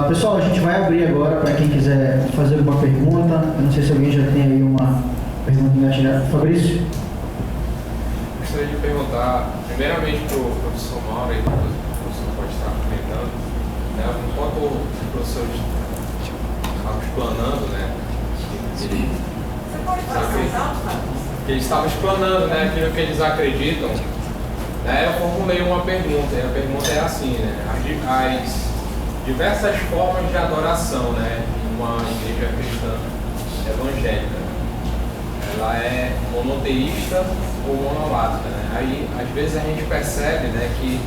Pessoal, a gente vai abrir agora para quem quiser fazer uma pergunta. Eu não sei se alguém já tem aí uma pergunta engatilhada. Fabrício? Gostaria de perguntar, primeiramente, para o professor Mauro, e depois o professor pode estar comentando, né, enquanto o professor estava explanando, né, que ele estava explanando, né, aquilo que eles acreditam, né, eu formulei uma pergunta, e a pergunta é assim, né, as diversas formas de adoração, né, em uma igreja cristã evangélica, ela é monoteísta ou monolátrica, né? Aí às vezes a gente percebe, né, que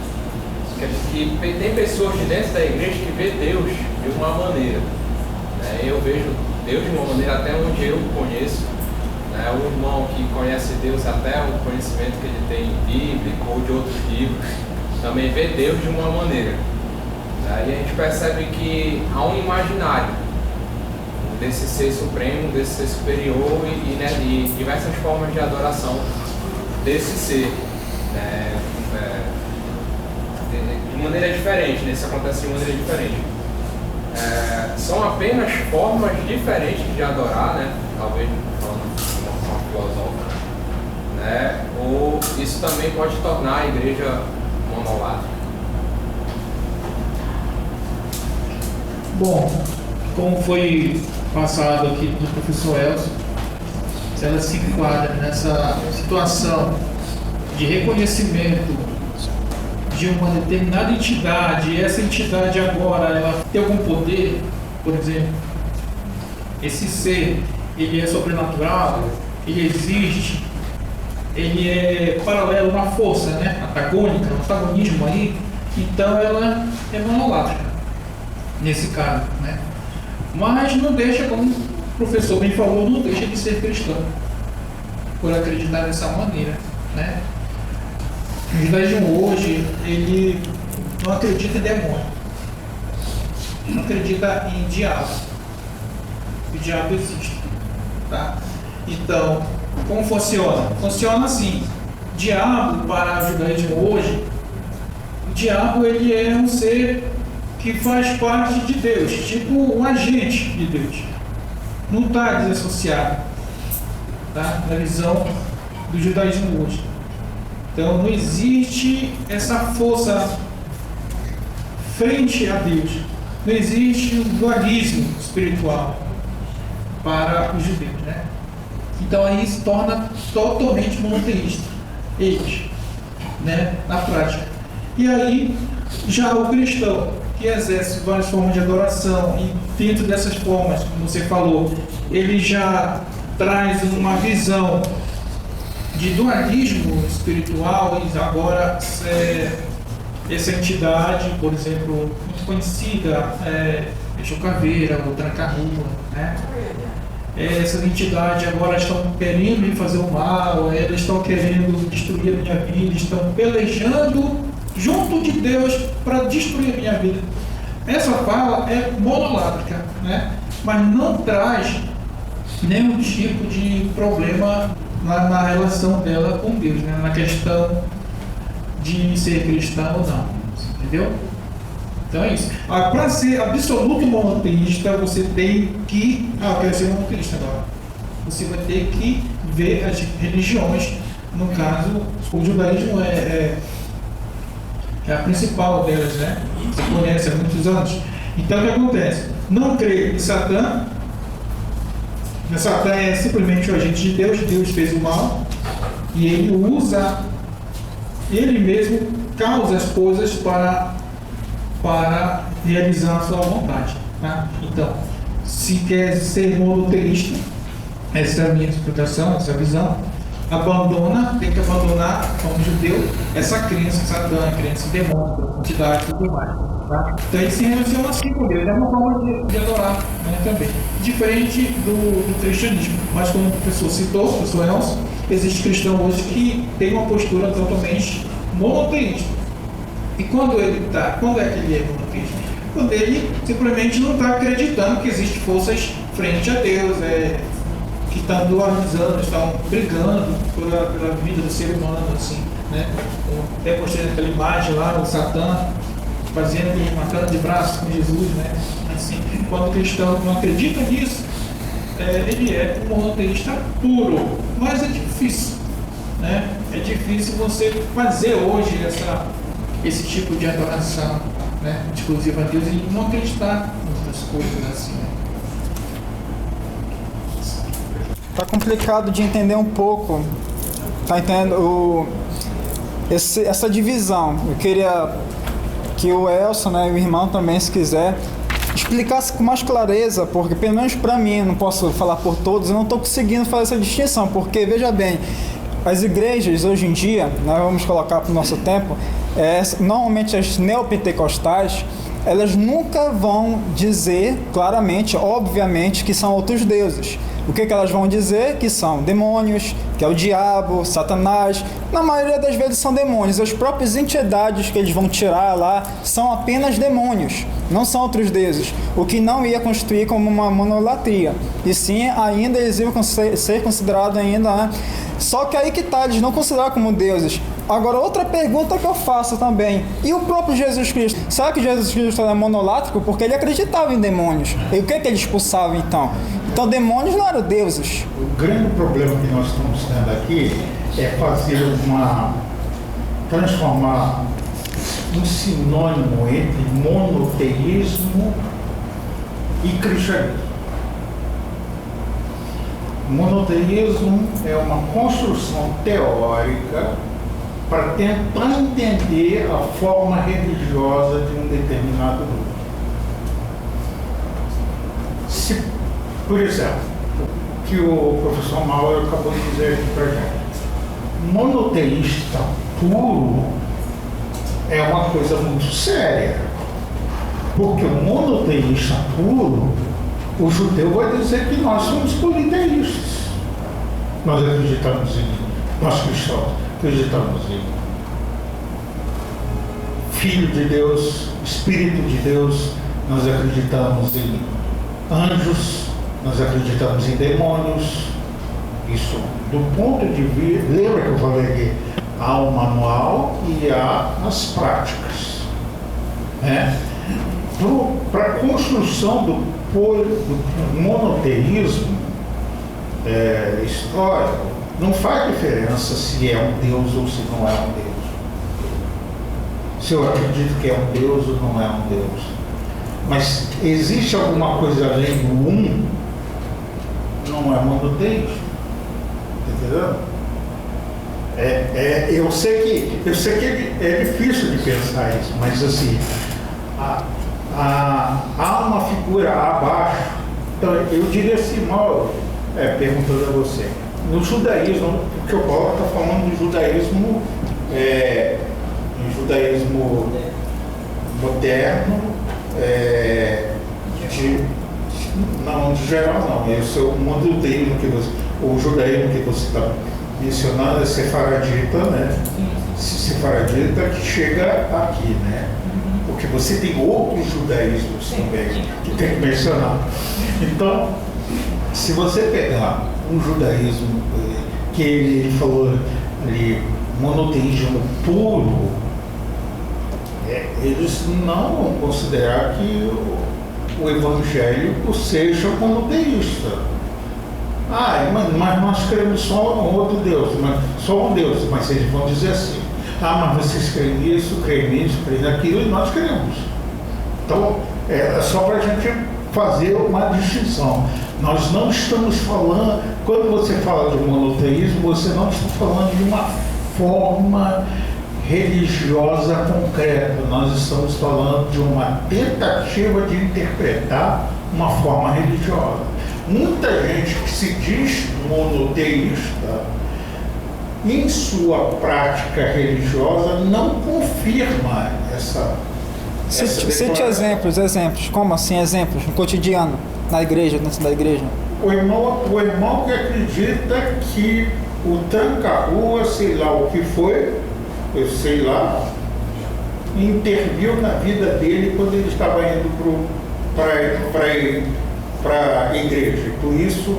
tem pessoas de dentro da igreja que vê Deus de uma maneira, né? Eu vejo Deus de uma maneira até onde eu conheço, né? O irmão que conhece Deus até o conhecimento que ele tem bíblico ou de outros livros também vê Deus de uma maneira. Aí a gente percebe que há um imaginário desse ser supremo, desse ser superior e diversas formas de adoração desse ser, né, de maneira diferente, né? Isso acontece de maneira diferente. São apenas formas diferentes de adorar, né? Talvez falando de uma forma filosófica, né? Ou isso também pode tornar a igreja monolátrica. Bom, como foi passado aqui do professor Elcio, se ela se enquadra nessa situação de reconhecimento de uma determinada entidade, e essa entidade agora ela tem algum poder, por exemplo, esse ser, ele é sobrenatural, ele existe, ele é paralelo a uma força, né, antagônica, um antagonismo aí, então ela é monolátrica nesse caso, né? Mas não deixa, como o professor bem falou, não deixa de ser cristão por acreditar dessa maneira, né? O judaísmo hoje, ele não acredita em demônio, não acredita em diabo. O diabo existe, tá? Então, como funciona? Funciona assim: diabo, para o judaísmo hoje, o diabo ele é um ser que faz parte de Deus, tipo um agente de Deus, não está desassociado, tá? Na visão do judaísmo hoje. Então não existe essa força frente a Deus, não existe um dualismo espiritual para os judeus, né? Então aí se torna totalmente monoteísta eles, né? Na prática. E aí já o cristão que exerce várias formas de adoração, e dentro dessas formas, como você falou, ele já traz uma visão de dualismo espiritual, e agora essa entidade, por exemplo, muito conhecida, Exu Caveira, o Tranca-Rua, né? Essas entidades agora estão querendo me fazer o mal, elas estão querendo destruir a minha vida, estão pelejando junto de Deus para destruir a minha vida. Essa fala é monolátrica, né? Mas não traz nenhum tipo de problema na relação dela com Deus, né? Na questão de ser cristão ou não, entendeu? Então é isso. Para ser absoluto monoteísta, você tem que... eu quero ser monoteísta agora. Você vai ter que ver as religiões. No caso, o judaísmo é a principal delas, né? Você conhece há muitos anos. Então o que acontece? Não crê em Satã. Satã é simplesmente o agente de Deus. Deus fez o mal e ele usa, ele mesmo causa as coisas para realizar a sua vontade, tá? Então, se quer ser monoteísta, essa é a minha explicação, essa visão, tem que abandonar, como judeu, essa crença em Satã, crença em demônio, entidade e tudo mais, tá? Então ele se relaciona assim com Deus, é uma forma de adorar, né, também, diferente do cristianismo. Mas como o professor citou, o professor Elcio, existe cristão hoje que tem uma postura totalmente monoteísta. E quando é que ele é monoteísta? Quando ele simplesmente não está acreditando que existem forças frente a Deus, que estão dualizando, estão brigando pela vida do ser humano, assim, né? Até postei aquela imagem lá, o Satã fazendo e matando de braço com Jesus, né? Assim, quando o cristão não acredita nisso, ele é um monoteísta puro, mas é difícil, né? É difícil você fazer hoje esse tipo de adoração, né, exclusiva a Deus e não acreditar em outras coisas assim, né? Tá complicado de entender um pouco, tá entendendo essa divisão. Eu queria que o Elson, né, e o irmão também, se quiser, explicasse com mais clareza, porque pelo menos para mim, não posso falar por todos, eu não estou conseguindo fazer essa distinção, porque veja bem, as igrejas hoje em dia, nós vamos colocar para o nosso tempo, normalmente as neopentecostais, elas nunca vão dizer claramente, obviamente, que são outros deuses. O que elas vão dizer? Que são demônios, que é o diabo, Satanás. Na maioria das vezes são demônios. As próprias entidades que eles vão tirar lá são apenas demônios, não são outros deuses. O que não ia constituir como uma monolatria. E sim, ainda eles iam ser considerados ainda, né? Só que aí que tá, eles não consideram como deuses. Agora, outra pergunta que eu faço também, e o próprio Jesus Cristo? Será que Jesus Cristo era monolátrico? Porque ele acreditava em demônios. E o que ele expulsava então? Então, demônios não eram deuses. O grande problema que nós estamos tendo aqui é transformar um sinônimo entre monoteísmo e cristianismo. Monoteísmo é uma construção teórica para tentar entender a forma religiosa de um determinado grupo. Por exemplo, o que o professor Mauro acabou de dizer aqui para a gente, monoteísta puro é uma coisa muito séria, porque o monoteísta puro, o judeu vai dizer que nós somos politeístas. Nós acreditamos em, nós cristãos acreditamos em Filho de Deus, Espírito de Deus, nós acreditamos em anjos, nós acreditamos em demônios. Isso do ponto de vista, lembra que eu falei que há o manual e há as práticas, né? Para a construção do monoteísmo histórico, não faz diferença se é um Deus ou se não é um Deus. Se eu acredito que é um Deus ou não é um Deus. Mas existe alguma coisa além do um, não é monoteísmo. Entendeu? Eu sei que é difícil de pensar isso, mas assim, há uma figura abaixo. Então, eu diria assim, Mauro, perguntando a você, no judaísmo, porque o Paulo está falando de judaísmo, judaísmo moderno, não, de geral não, esse é o monoteísmo o judaísmo que você está mencionando é sefaradita, né? Sefaradita que chega aqui, né? Porque você tem outros judaísmos também que tem que mencionar. Então, se você pegar um judaísmo que ele falou ali, monoteísmo puro, eles não vão considerar que o evangélico seja monoteísta. Mas nós cremos só um outro Deus, só um Deus, mas eles vão dizer assim, mas vocês creem nisso, creem naquilo, e nós cremos. Então, é só para a gente fazer uma distinção. Nós não estamos falando, quando você fala de monoteísmo, você não está falando de uma forma religiosa concreta. Nós estamos falando de uma tentativa de interpretar uma forma religiosa. Muita gente que se diz monoteísta, em sua prática religiosa, não confirma essa Cite exemplos. Como assim exemplos? No cotidiano, na igreja, dentro da igreja. O irmão que acredita que o tranca-rua, sei lá o que foi, eu sei lá, interviu na vida dele quando ele estava indo para a igreja. Por isso